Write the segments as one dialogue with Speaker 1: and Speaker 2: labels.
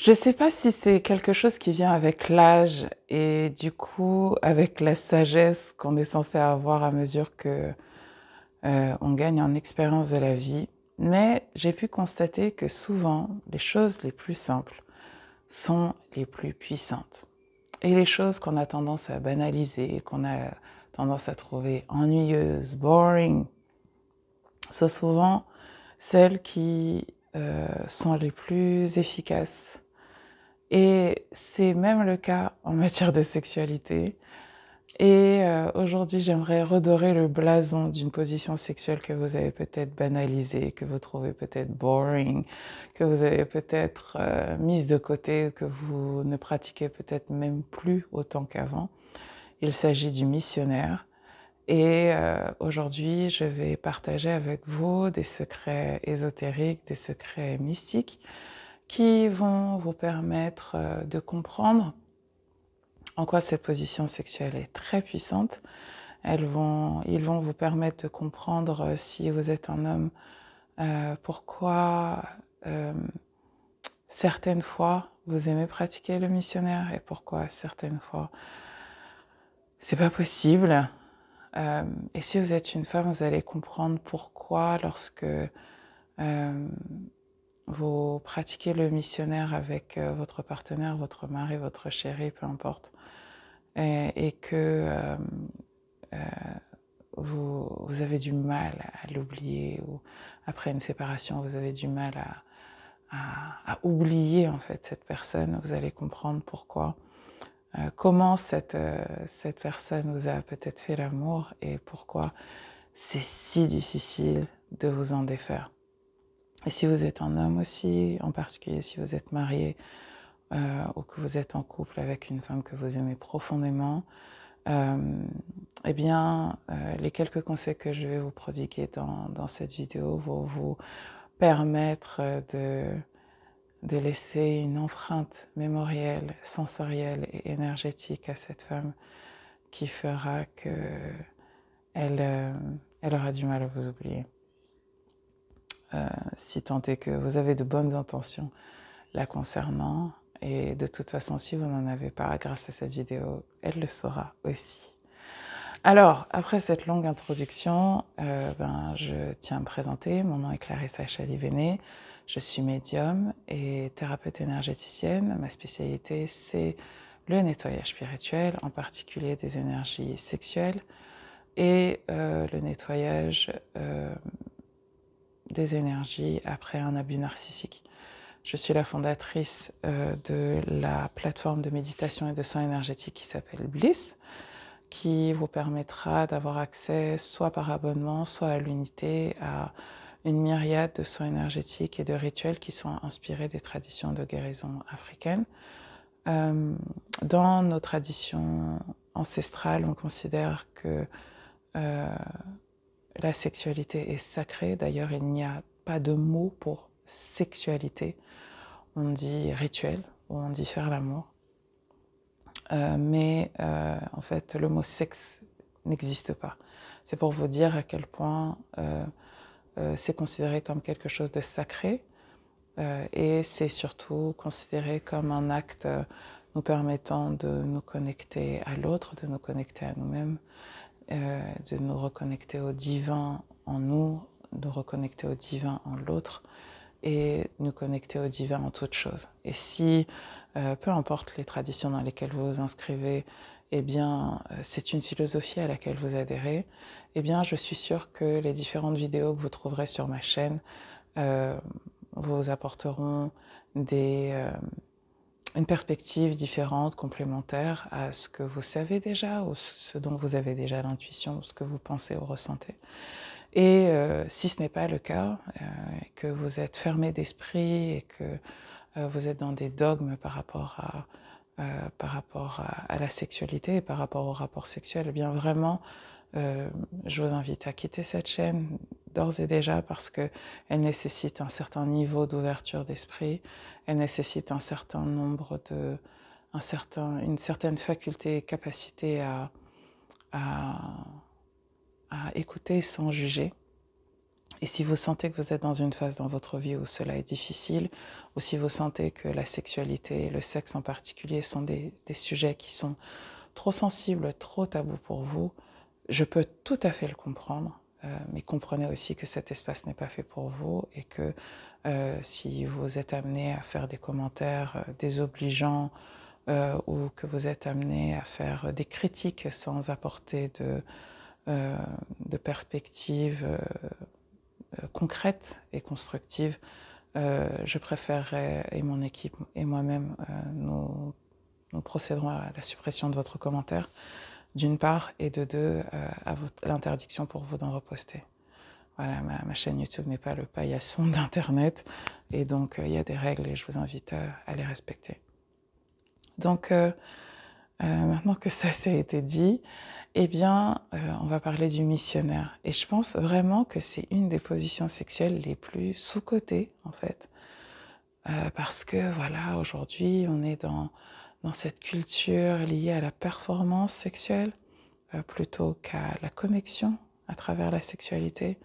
Speaker 1: Je sais pas si c'est quelque chose qui vient avec l'âge et du coup avec la sagesse qu'on est censé avoir à mesure que on gagne en expérience de la vie, mais j'ai pu constater que souvent les choses les plus simples sont les plus puissantes. Et les choses qu'on a tendance à banaliser, qu'on a tendance à trouver ennuyeuses, boring, sont souvent celles qui sont les plus efficaces. Et c'est même le cas en matière de sexualité. Et aujourd'hui, j'aimerais redorer le blason d'une position sexuelle que vous avez peut-être banalisée, que vous trouvez peut-être boring, que vous avez peut-être mise de côté, que vous ne pratiquez peut-être même plus autant qu'avant. Il s'agit du missionnaire. Et aujourd'hui, je vais partager avec vous des secrets ésotériques, des secrets mystiques qui vont vous permettre de comprendre en quoi cette position sexuelle est très puissante. Ils vont vous permettre de comprendre si vous êtes un homme, pourquoi certaines fois vous aimez pratiquer le missionnaire et pourquoi certaines fois c'est pas possible. Et si vous êtes une femme, vous allez comprendre pourquoi lorsque vous pratiquez le missionnaire avec votre partenaire, votre mari, votre chéri, peu importe, et que vous avez du mal à l'oublier, ou après une séparation, vous avez du mal à oublier en fait cette personne, vous allez comprendre pourquoi. Comment cette personne vous a peut-être fait l'amour et pourquoi c'est si difficile de vous en défaire. Et si vous êtes un homme aussi, en particulier si vous êtes marié ou que vous êtes en couple avec une femme que vous aimez profondément, eh bien, les quelques conseils que je vais vous prodiguer dans cette vidéo vont vous permettre de laisser une empreinte mémorielle, sensorielle et énergétique à cette femme qui fera qu'elle elle aura du mal à vous oublier. Si tant est que vous avez de bonnes intentions la concernant, et de toute façon, si vous n'en avez pas, grâce à cette vidéo, elle le saura aussi. Alors, après cette longue introduction, je tiens à me présenter. Mon nom est Clarissa Chalivenet. Je suis médium et thérapeute énergéticienne. Ma spécialité, c'est le nettoyage spirituel, en particulier des énergies sexuelles et le nettoyage des énergies après un abus narcissique. Je suis la fondatrice de la plateforme de méditation et de soins énergétiques qui s'appelle Bliss, qui vous permettra d'avoir accès soit par abonnement, soit à l'unité à une myriade de soins énergétiques et de rituels qui sont inspirés des traditions de guérison africaines. Dans nos traditions ancestrales, on considère que la sexualité est sacrée. D'ailleurs, il n'y a pas de mot pour sexualité. On dit rituel ou on dit faire l'amour. Mais en fait, le mot sexe n'existe pas. C'est pour vous dire à quel point c'est considéré comme quelque chose de sacré et c'est surtout considéré comme un acte nous permettant de nous connecter à l'autre, de nous connecter à nous-mêmes, de nous reconnecter au divin en nous, de nous reconnecter au divin en l'autre et nous connecter au divin en toute chose. Et si, peu importe les traditions dans lesquelles vous vous inscrivez, eh bien, c'est une philosophie à laquelle vous adhérez, eh bien, je suis sûre que les différentes vidéos que vous trouverez sur ma chaîne vous apporteront une perspective différente, complémentaire à ce que vous savez déjà, ou ce dont vous avez déjà l'intuition, ou ce que vous pensez ou ressentez. Et si ce n'est pas le cas, que vous êtes fermé d'esprit et que vous êtes dans des dogmes par rapport à la sexualité et par rapport au rapport sexuel, eh bien vraiment, je vous invite à quitter cette chaîne d'ores et déjà parce qu'elle nécessite un certain niveau d'ouverture d'esprit, elle nécessite un certain nombre une certaine faculté et capacité à écouter sans juger. Et si vous sentez que vous êtes dans une phase dans votre vie où cela est difficile, ou si vous sentez que la sexualité et le sexe en particulier sont des sujets qui sont trop sensibles, trop tabous pour vous, je peux tout à fait le comprendre, mais comprenez aussi que cet espace n'est pas fait pour vous et que si vous êtes amené à faire des commentaires désobligeants ou que vous êtes amené à faire des critiques sans apporter de perspective concrète et constructive, je préférerais, et mon équipe et moi-même, nous procéderons à la suppression de votre commentaire, d'une part, et de deux, à l'interdiction pour vous d'en reposter. Voilà, ma chaîne YouTube n'est pas le paillasson d'Internet, et donc il y a des règles et je vous invite à les respecter. Donc, maintenant que ça a été dit, eh bien, on va parler du missionnaire. Et je pense vraiment que c'est une des positions sexuelles les plus sous-cotées, en fait. Parce que, voilà, aujourd'hui, on est dans cette culture liée à la performance sexuelle, plutôt qu'à la connexion à travers la sexualité,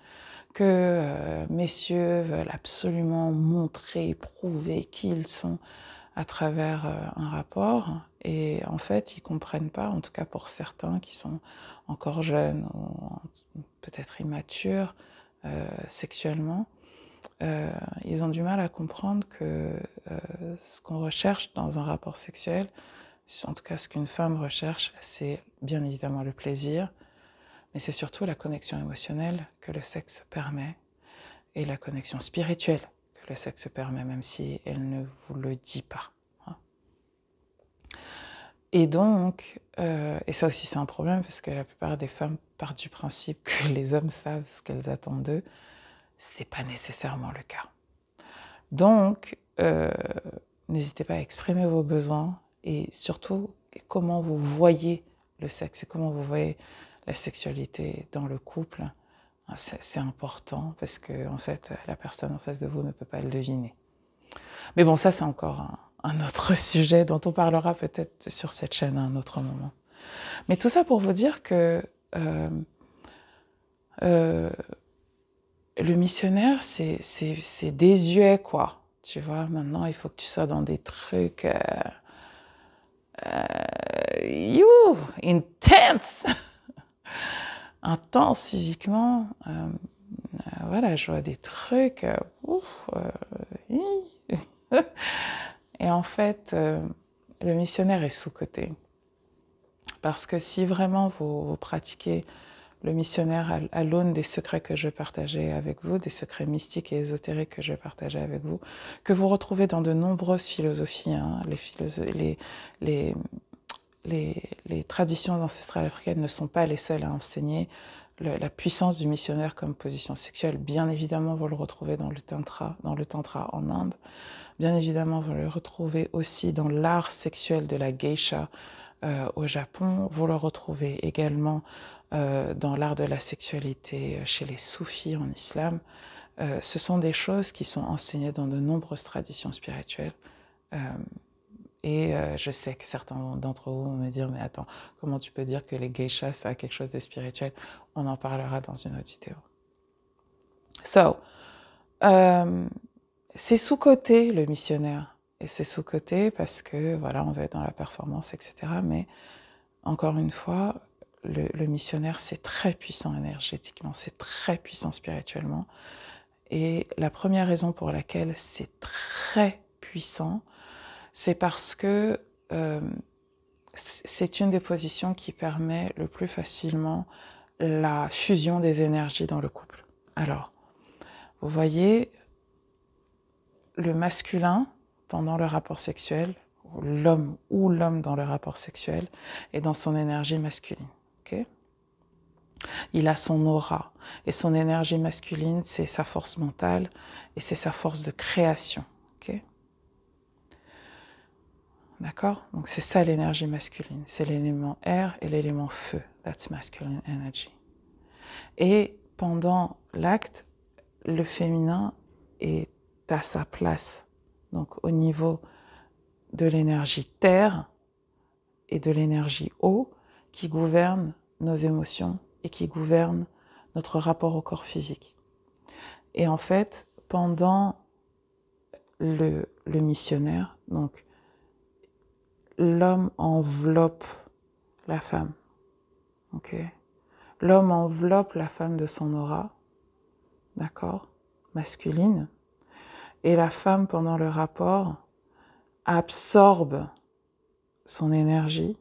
Speaker 1: que messieurs veulent absolument montrer, prouver qui ils sont à travers un rapport, et en fait ils comprennent pas, en tout cas pour certains qui sont encore jeunes ou peut-être immatures sexuellement, ils ont du mal à comprendre que ce qu'on recherche dans un rapport sexuel, en tout cas ce qu'une femme recherche, c'est bien évidemment le plaisir, mais c'est surtout la connexion émotionnelle que le sexe permet et la connexion spirituelle que le sexe permet, même si elle ne vous le dit pas. Et donc, et ça aussi c'est un problème parce que la plupart des femmes partent du principe que les hommes savent ce qu'elles attendent d'eux. C'est pas nécessairement le cas. Donc, n'hésitez pas à exprimer vos besoins et surtout comment vous voyez le sexe et comment vous voyez la sexualité dans le couple. C'est important parce que en fait, la personne en face de vous ne peut pas le deviner. Mais bon, ça c'est encore un autre sujet dont on parlera peut-être sur cette chaîne à un autre moment. Mais tout ça pour vous dire que le missionnaire, c'est désuet, quoi. Tu vois, maintenant, il faut que tu sois dans des trucs intense, intense physiquement. Voilà, je vois des trucs. Et en fait, le missionnaire est sous-coté. Parce que si vraiment vous pratiquez le missionnaire à l'aune des secrets que je vais partager avec vous, des secrets mystiques et ésotériques que je vais partager avec vous, que vous retrouvez dans de nombreuses philosophies, hein, les traditions ancestrales africaines ne sont pas les seules à enseigner la puissance du missionnaire comme position sexuelle. Bien évidemment, vous le retrouvez dans le tantra en Inde. Bien évidemment, vous le retrouvez aussi dans l'art sexuel de la geisha au Japon. Vous le retrouvez également dans l'art de la sexualité chez les soufis en islam. Ce sont des choses qui sont enseignées dans de nombreuses traditions spirituelles. Et je sais que certains d'entre vous vont me dire « Mais attends, comment tu peux dire que les geishas, ça a quelque chose de spirituel ?» On en parlera dans une autre vidéo. So, c'est sous-coté le missionnaire. Et c'est sous-coté parce que, voilà, on va être dans la performance, etc. Mais, encore une fois, le missionnaire, c'est très puissant énergétiquement, c'est très puissant spirituellement. Et la première raison pour laquelle c'est très puissant, c'est parce que c'est une des positions qui permet le plus facilement la fusion des énergies dans le couple. Alors, vous voyez, le masculin, pendant le rapport sexuel, l'homme dans le rapport sexuel, est dans son énergie masculine. Okay? Il a son aura. Et son énergie masculine, c'est sa force mentale et c'est sa force de création. Okay? D'accord? Donc c'est ça l'énergie masculine. C'est l'élément air et l'élément feu. That's masculine energy. Et pendant l'acte, le féminin est à sa place. Donc au niveau de l'énergie terre et de l'énergie eau qui gouverne nos émotions et qui gouverne notre rapport au corps physique. Et en fait, pendant le missionnaire, donc l'homme enveloppe la femme. Ok? L'homme enveloppe la femme de son aura, d'accord, masculine, et la femme, pendant le rapport, absorbe son énergie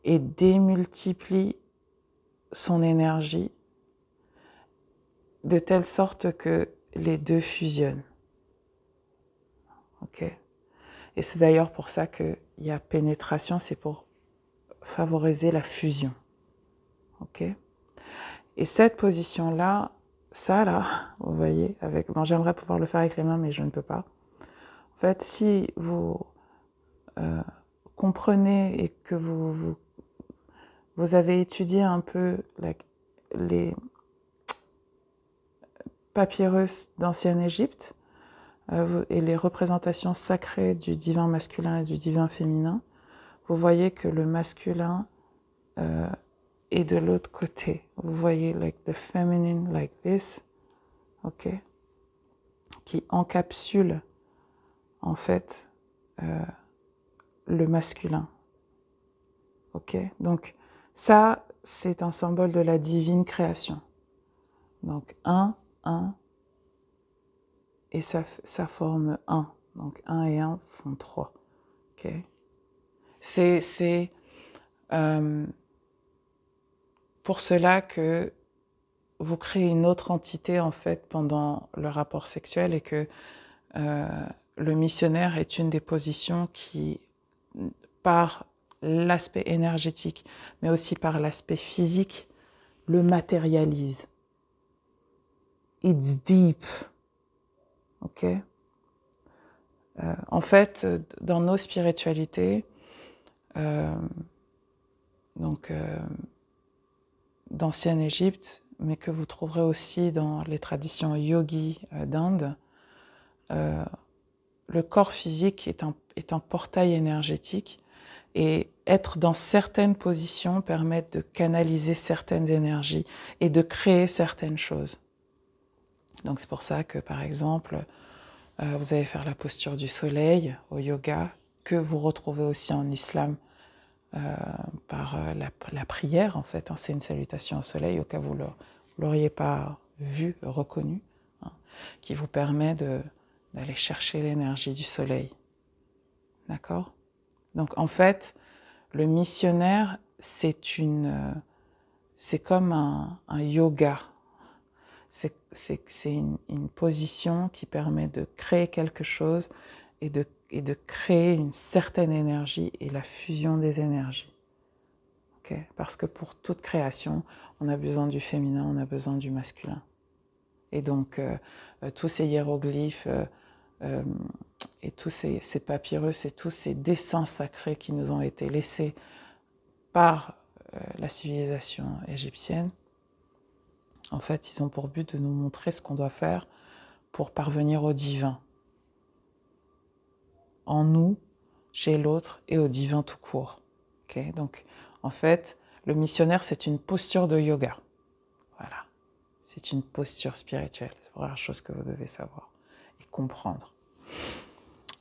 Speaker 1: et démultiplie son énergie de telle sorte que les deux fusionnent. Ok? Et c'est d'ailleurs pour ça qu'il y a pénétration, c'est pour favoriser la fusion. Ok? Et cette position-là, ça là, vous voyez, avec, bon, j'aimerais pouvoir le faire avec les mains, mais je ne peux pas. En fait, si vous comprenez et que vous avez étudié un peu les papyrus d'ancienne Égypte et les représentations sacrées du divin masculin et du divin féminin, vous voyez que le masculin est de l'autre côté. Vous voyez, like the feminine, like this, ok, qui encapsule en fait le masculin. Ok, donc ça, c'est un symbole de la divine création. Donc 1, 1, et ça forme 1. Donc 1 et 1 font 3. Ok, c'est pour cela que vous créez une autre entité en fait pendant le rapport sexuel et que le missionnaire est une des positions qui, par l'aspect énergétique, mais aussi par l'aspect physique, le matérialise. It's deep. Ok? En fait, dans nos spiritualités, d'ancienne Égypte, mais que vous trouverez aussi dans les traditions yogi d'Inde, le corps physique est un portail énergétique et être dans certaines positions permet de canaliser certaines énergies et de créer certaines choses. Donc c'est pour ça que, par exemple, vous allez faire la posture du soleil au yoga, que vous retrouvez aussi en islam par la prière, en fait. Hein, c'est une salutation au soleil, au cas où vous ne l'auriez pas vu, reconnu, hein, qui vous permet d'aller chercher l'énergie du soleil. D'accord? Donc en fait, le missionnaire, c'est comme un yoga. C'est une position qui permet de créer quelque chose et de créer une certaine énergie et la fusion des énergies. Okay? Parce que pour toute création, on a besoin du féminin, on a besoin du masculin. Et donc, tous ces hiéroglyphes et tous ces papyrus et tous ces dessins sacrés qui nous ont été laissés par la civilisation égyptienne, en fait, ils ont pour but de nous montrer ce qu'on doit faire pour parvenir au divin. En nous, chez l'autre et au divin tout court. Okay? Donc, en fait, le missionnaire, c'est une posture de yoga. Voilà. C'est une posture spirituelle. C'est la première chose que vous devez savoir et comprendre.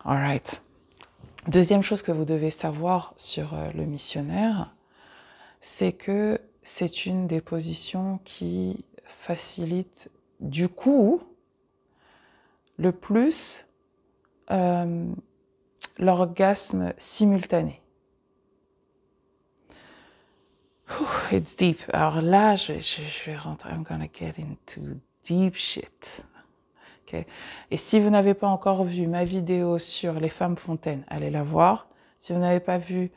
Speaker 1: All right. Deuxième chose que vous devez savoir sur le missionnaire, c'est que c'est une des positions qui facilite du coup le plus l'orgasme simultané. It's deep. Alors là, je vais rentrer, I'm gonna get into deep shit. Okay. Et si vous n'avez pas encore vu ma vidéo sur les femmes fontaines, allez la voir. Si vous n'avez pas vu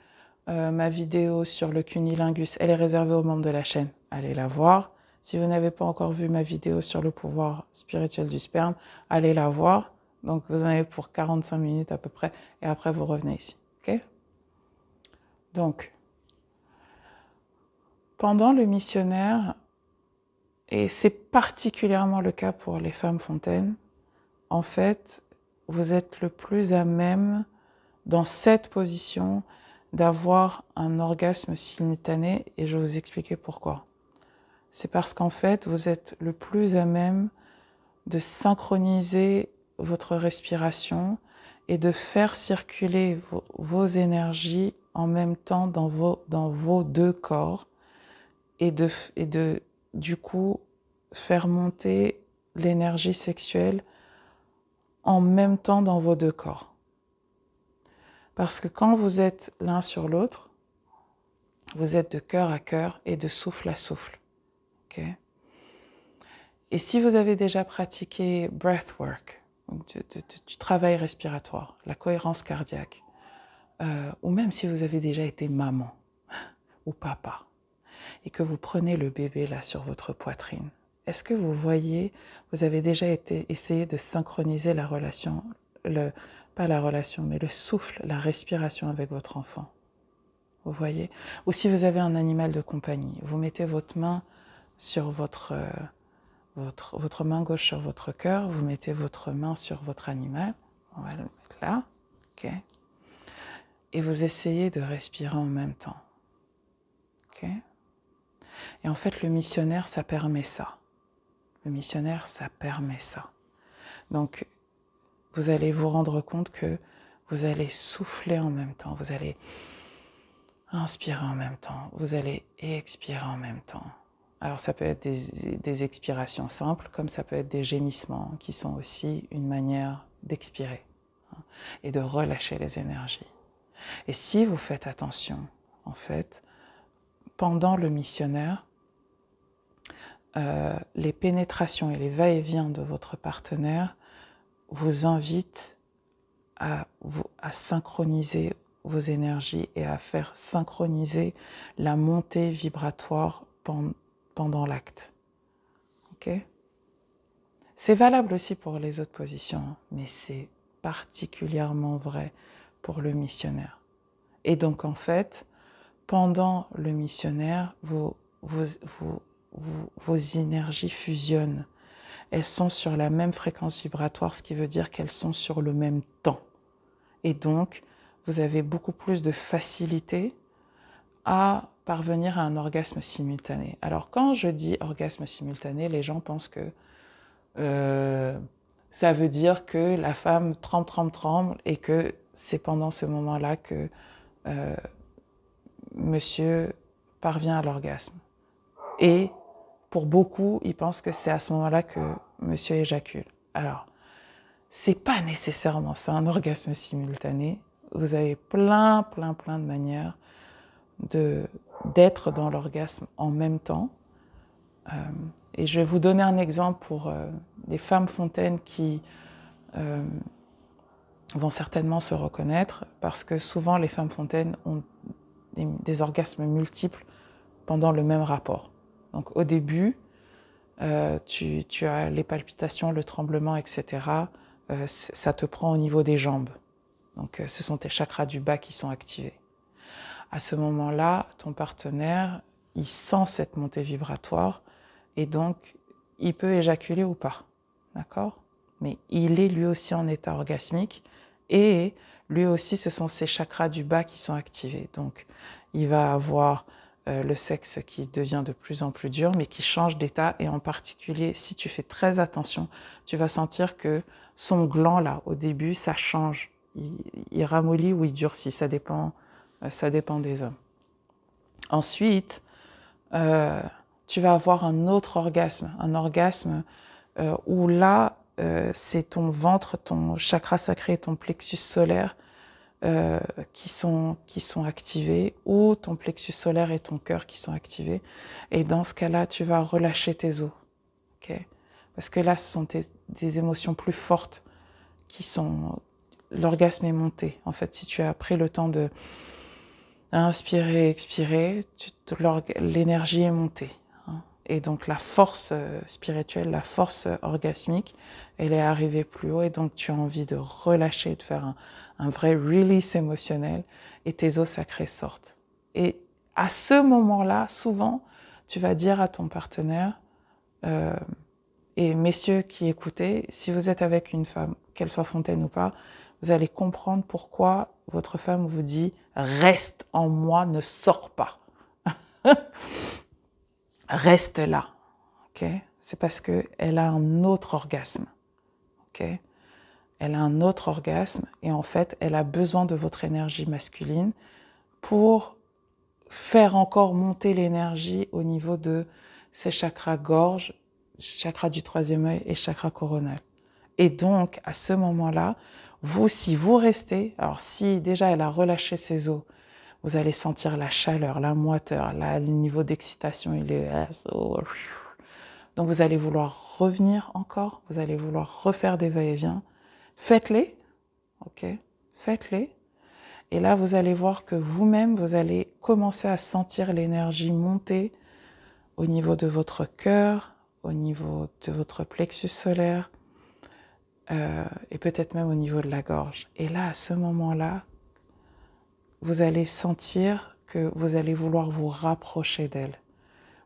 Speaker 1: ma vidéo sur le cunnilingus, elle est réservée aux membres de la chaîne, allez la voir. Si vous n'avez pas encore vu ma vidéo sur le pouvoir spirituel du sperme, allez la voir. Donc vous en avez pour 45 minutes à peu près, et après vous revenez ici. Okay? Donc, pendant le missionnaire, et c'est particulièrement le cas pour les femmes fontaines, en fait, vous êtes le plus à même, dans cette position, d'avoir un orgasme simultané, et je vais vous expliquer pourquoi. C'est parce qu'en fait, vous êtes le plus à même de synchroniser votre respiration et de faire circuler vos énergies en même temps dans vos deux corps et du coup faire monter l'énergie sexuelle en même temps dans vos deux corps. Parce que quand vous êtes l'un sur l'autre, vous êtes de cœur à cœur et de souffle à souffle. Okay? Et si vous avez déjà pratiqué breathwork, du travail respiratoire, la cohérence cardiaque, ou même si vous avez déjà été maman ou papa, et que vous prenez le bébé là sur votre poitrine, est-ce que vous voyez, vous avez déjà essayé de synchroniser la relation, pas la relation, mais le souffle, la respiration avec votre enfant? Vous voyez? Ou si vous avez un animal de compagnie, vous mettez votre main sur votre main gauche sur votre cœur, vous mettez votre main sur votre animal, on va le mettre là, ok? Et vous essayez de respirer en même temps, ok? Et en fait, le missionnaire, ça permet ça. Le missionnaire, ça permet ça. Donc, vous allez vous rendre compte que vous allez souffler en même temps, vous allez inspirer en même temps, vous allez expirer en même temps. Alors ça peut être des expirations simples, comme ça peut être des gémissements, qui sont aussi une manière d'expirer et de relâcher les énergies. Et si vous faites attention, en fait, pendant le missionnaire, les pénétrations et les va-et-vient de votre partenaire vous invitent à synchroniser vos énergies et à faire synchroniser la montée vibratoire pendant l'acte. Okay? C'est valable aussi pour les autres positions, mais c'est particulièrement vrai pour le missionnaire. Et donc en fait, pendant le missionnaire, vos énergies fusionnent. Elles sont sur la même fréquence vibratoire, ce qui veut dire qu'elles sont sur le même temps. Et donc, vous avez beaucoup plus de facilité à parvenir à un orgasme simultané. Alors, quand je dis orgasme simultané, les gens pensent que ça veut dire que la femme tremble et que c'est pendant ce moment-là que monsieur parvient à l'orgasme. Et pour beaucoup, ils pensent que c'est à ce moment-là que monsieur éjacule. Alors, c'est pas nécessairement ça, un orgasme simultané. Vous avez plein de manières d'être dans l'orgasme en même temps. Et je vais vous donner un exemple pour des femmes fontaines qui vont certainement se reconnaître, parce que souvent les femmes fontaines ont des orgasmes multiples pendant le même rapport. Donc au début, tu as les palpitations, le tremblement, etc. Ça te prend au niveau des jambes. Donc ce sont tes chakras du bas qui sont activés. À ce moment-là, ton partenaire, il sent cette montée vibratoire et donc il peut éjaculer ou pas, d'accord? Mais il est lui aussi en état orgasmique et lui aussi ce sont ses chakras du bas qui sont activés. Donc il va avoir le sexe qui devient de plus en plus dur mais qui change d'état, et en particulier si tu fais très attention, tu vas sentir que son gland là au début ça change, il ramollit ou il durcit, ça dépend des hommes. Ensuite, tu vas avoir un autre orgasme, où là, c'est ton ventre, ton chakra sacré, ton plexus solaire qui sont activés, ou ton plexus solaire et ton cœur qui sont activés. Et dans ce cas-là, tu vas relâcher tes os. Okay? Parce que là, ce sont des émotions plus fortes qui sont... L'orgasme est monté. En fait, si tu as pris le temps de inspirer, expirer, l'énergie est montée. Et donc la force spirituelle, la force orgasmique, elle est arrivée plus haut, et donc tu as envie de relâcher, de faire un vrai release émotionnel, et tes os sacrés sortent. Et à ce moment-là, souvent, tu vas dire à ton partenaire, et messieurs qui écoutez, si vous êtes avec une femme, qu'elle soit fontaine ou pas, vous allez comprendre pourquoi votre femme vous dit « reste en moi, ne sors pas ». Reste là, ok? c'est parce qu'elle a un autre orgasme. Okay? Elle a un autre orgasme et en fait, elle a besoin de votre énergie masculine pour faire encore monter l'énergie au niveau de ses chakras gorge, chakra du troisième œil et chakra coronal. Et donc, à ce moment-là, vous, si vous restez, alors si déjà elle a relâché ses os, vous allez sentir la chaleur, la moiteur, là, le niveau d'excitation, il est... Donc vous allez vouloir revenir encore, vous allez vouloir refaire des va-et-vient. Faites-les, ok? Faites-les. Et là, vous allez voir que vous-même, vous allez commencer à sentir l'énergie monter au niveau de votre cœur, au niveau de votre plexus solaire, et peut-être même au niveau de la gorge. Et là, à ce moment-là, vous allez sentir que vous allez vouloir vous rapprocher d'elle.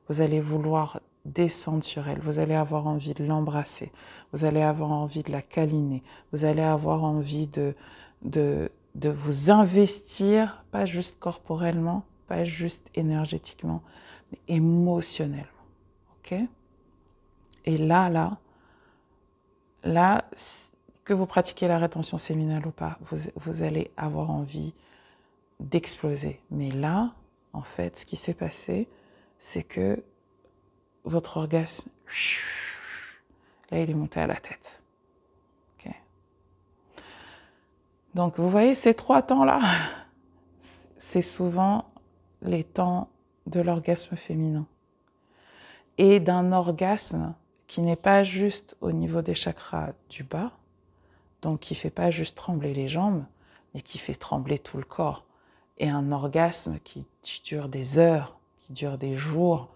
Speaker 1: Vous allez vouloir descendre sur elle. Vous allez avoir envie de l'embrasser. Vous allez avoir envie de la câliner. Vous allez avoir envie de vous investir, pas juste corporellement, pas juste énergétiquement, mais émotionnellement. Ok? Et là, que vous pratiquez la rétention séminale ou pas, vous allez avoir envie d'exploser. Mais là, en fait, ce qui s'est passé, c'est que votre orgasme, là, il est monté à la tête. Okay. Donc, vous voyez, ces 3 temps-là, c'est souvent les temps de l'orgasme féminin. Et d'un orgasme qui n'est pas juste au niveau des chakras du bas, donc qui ne fait pas juste trembler les jambes, mais qui fait trembler tout le corps. Et un orgasme qui dure des heures, qui dure des jours,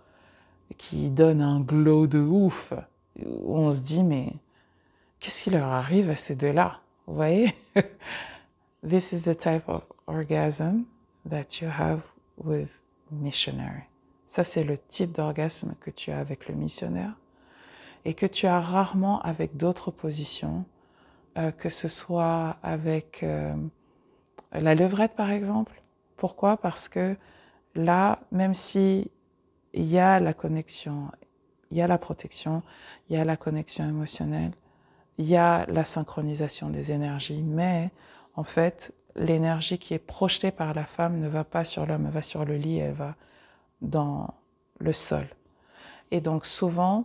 Speaker 1: qui donne un glow de ouf, où on se dit, mais qu'est-ce qui leur arrive à ces deux-là? Vous voyez? This is the type of orgasm that you have with missionary. Ça, c'est le type d'orgasme que tu as avec le missionnaire et que tu as rarement avec d'autres positions, que ce soit avec la levrette, par exemple. Pourquoi? Parce que là, même si il y a la connexion, il y a la protection, il y a la connexion émotionnelle, il y a la synchronisation des énergies, mais en fait, l'énergie qui est projetée par la femme ne va pas sur l'homme, elle va sur le lit, elle va dans le sol. Et donc souvent,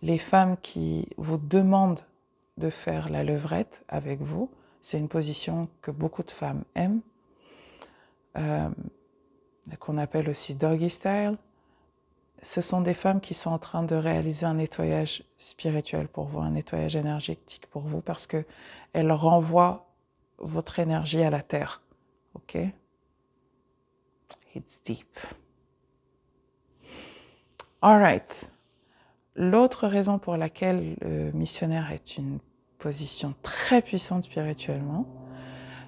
Speaker 1: les femmes qui vous demandent de faire la levrette avec vous, c'est une position que beaucoup de femmes aiment, qu'on appelle aussi doggy style. Ce sont des femmes qui sont en train de réaliser un nettoyage spirituel pour vous, un nettoyage énergétique pour vous, parce qu'elles renvoient votre énergie à la terre. Ok? It's deep. All right. L'autre raison pour laquelle le missionnaire est une position très puissante spirituellement,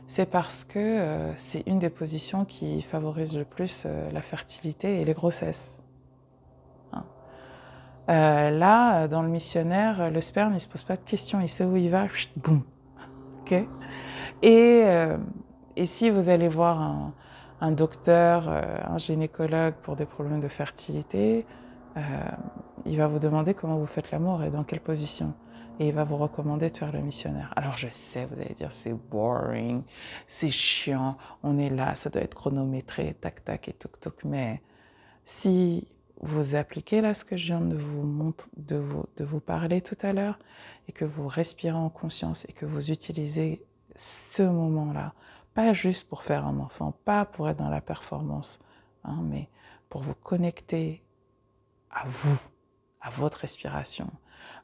Speaker 1: c'est parce que c'est une des positions qui favorise le plus la fertilité et les grossesses. Là, dans le missionnaire, le sperme, il ne se pose pas de questions, il sait où il va, boum. Okay. Et si vous allez voir un docteur, un gynécologue pour des problèmes de fertilité, il va vous demander comment vous faites l'amour et dans quelle position. Et il va vous recommander de faire le missionnaire. Alors je sais, vous allez dire, c'est boring, c'est chiant, on est là, ça doit être chronométré, tac, tac et toc, toc. Mais si vous appliquez là ce que je viens de vous parler tout à l'heure et que vous respirez en conscience et que vous utilisez ce moment-là, pas juste pour faire un enfant, pas pour être dans la performance, hein, mais pour vous connecter à vous, à votre respiration,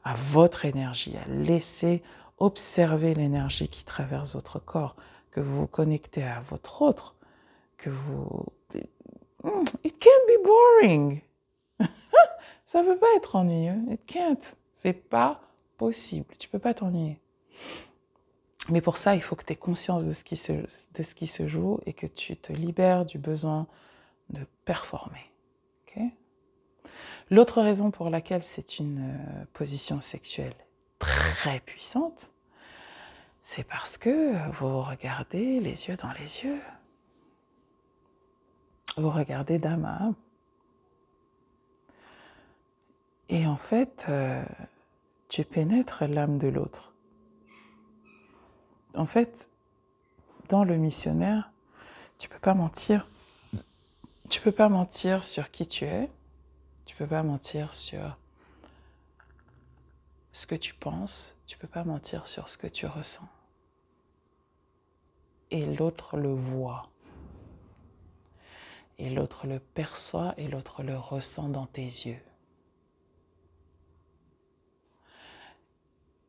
Speaker 1: à votre énergie, à laisser observer l'énergie qui traverse votre corps, que vous vous connectez à votre autre, que vous... It can't be boring. Ça ne peut pas être ennuyeux. It can't. C'est pas possible. Tu peux pas t'ennuyer. Mais pour ça, il faut que tu aies conscience de ce qui se joue et que tu te libères du besoin de performer. Okay? L'autre raison pour laquelle c'est une position sexuelle très puissante, c'est parce que vous regardez les yeux dans les yeux. Vous regardez d'âme à âme. Et en fait, tu pénètres l'âme de l'autre. En fait, dans le missionnaire, tu peux pas mentir. Tu peux pas mentir sur qui tu es. Tu peux pas mentir sur ce que tu penses. Tu peux pas mentir sur ce que tu ressens. Et l'autre le voit. Et l'autre le perçoit et l'autre le ressent dans tes yeux.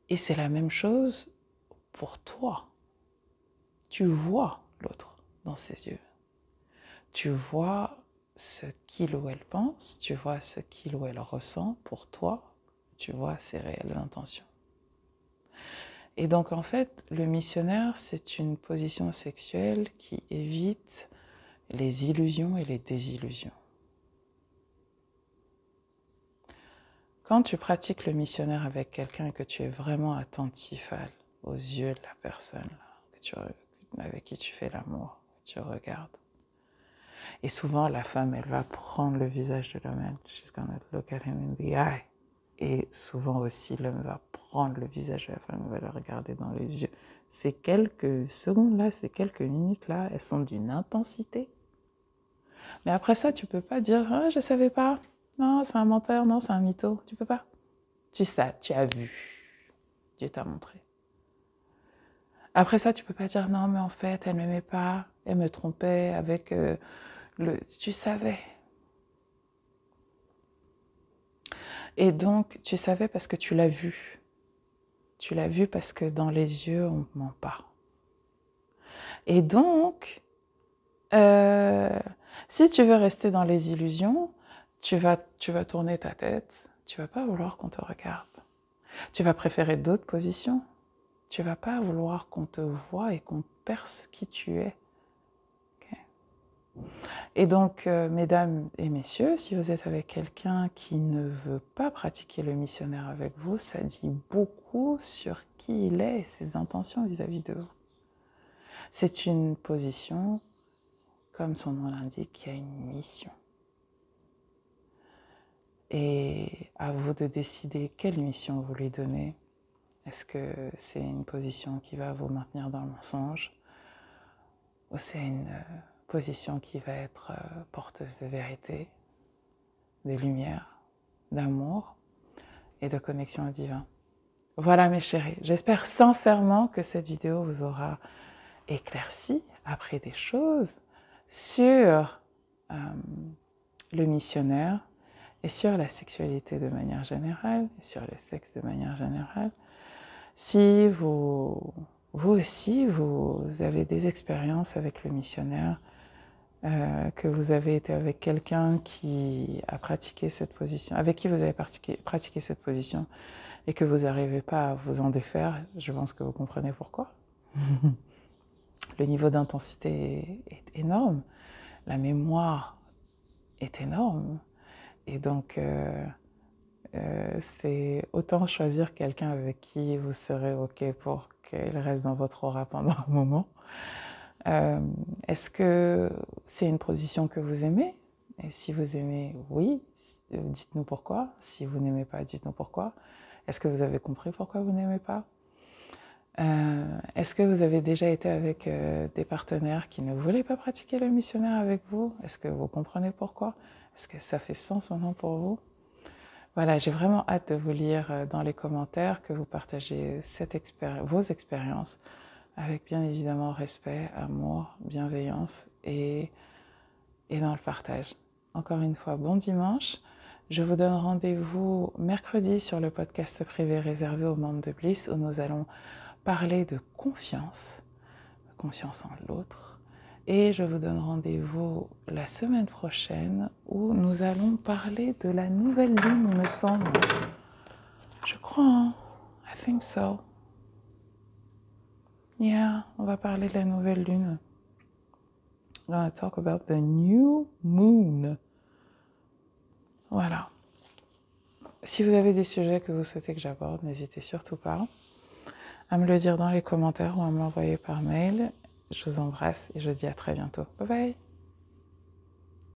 Speaker 1: Et c'est la même chose pour toi. Tu vois l'autre dans ses yeux. Tu vois ce qu'il ou elle pense, tu vois ce qu'il ou elle ressent pour toi, tu vois ses réelles intentions. Et donc en fait, le missionnaire, c'est une position sexuelle qui évite les illusions et les désillusions. Quand tu pratiques le missionnaire avec quelqu'un et que tu es vraiment attentif aux yeux de la personne avec qui tu fais l'amour, que tu regardes. Et souvent, la femme, elle va prendre le visage de l'homme, she's gonna look at him in the eye. Et souvent aussi, l'homme va prendre le visage de la femme, il va le regarder dans les yeux. Ces quelques secondes-là, ces quelques minutes-là, elles sont d'une intensité. Mais après ça, tu peux pas dire « Ah, je savais pas. Non, c'est un menteur. Non, c'est un mytho. » Tu peux pas. Tu sais, tu as vu. Dieu t'a montré. Après ça, tu peux pas dire « Non, mais en fait, elle m'aimait pas. Elle me trompait avec Tu savais. » Et donc, tu savais parce que tu l'as vu. Tu l'as vu parce que dans les yeux, on ne ment pas. Et donc, si tu veux rester dans les illusions, tu vas tourner ta tête, tu ne vas pas vouloir qu'on te regarde. Tu vas préférer d'autres positions. Tu ne vas pas vouloir qu'on te voie et qu'on perce qui tu es. Et donc, mesdames et messieurs, si vous êtes avec quelqu'un qui ne veut pas pratiquer le missionnaire avec vous, ça dit beaucoup sur qui il est et ses intentions vis-à-vis de vous. C'est une position, comme son nom l'indique, qui a une mission. Et à vous de décider quelle mission vous lui donnez. Est-ce que c'est une position qui va vous maintenir dans le mensonge ou c'est une position qui va être porteuse de vérité, de lumière, d'amour et de connexion au divin. Voilà mes chéris, j'espère sincèrement que cette vidéo vous aura éclairci, appris des choses sur le missionnaire et sur la sexualité de manière générale, et sur le sexe de manière générale. Si vous aussi, vous avez des expériences avec le missionnaire, que vous avez été avec quelqu'un qui a pratiqué cette position, avec qui vous avez pratiqué cette position et que vous n'arrivez pas à vous en défaire, je pense que vous comprenez pourquoi. Le niveau d'intensité est énorme, la mémoire est énorme et donc c'est autant choisir quelqu'un avec qui vous serez OK pour qu'il reste dans votre aura pendant un moment. Est-ce que c'est une position que vous aimez? Et si vous aimez, oui, dites-nous pourquoi. Si vous n'aimez pas, dites-nous pourquoi. Est-ce que vous avez compris pourquoi vous n'aimez pas? Est-ce que vous avez déjà été avec des partenaires qui ne voulaient pas pratiquer le missionnaire avec vous? Est-ce que vous comprenez pourquoi? Est-ce que ça fait sens maintenant pour vous? Voilà, j'ai vraiment hâte de vous lire dans les commentaires, que vous partagez vos expériences avec bien évidemment respect, amour, bienveillance et dans le partage. Encore une fois, bon dimanche. Je vous donne rendez-vous mercredi sur le podcast privé réservé aux membres de Bliss où nous allons parler de confiance en l'autre. Et je vous donne rendez-vous la semaine prochaine où nous allons parler de la nouvelle lune, il me semble. Je crois, hein? I think so. Yeah, on va parler de la nouvelle lune. We're going to talk about the new moon. Voilà. Si vous avez des sujets que vous souhaitez que j'aborde, n'hésitez surtout pas à me le dire dans les commentaires ou à me l'envoyer par mail. Je vous embrasse et je vous dis à très bientôt. Bye bye.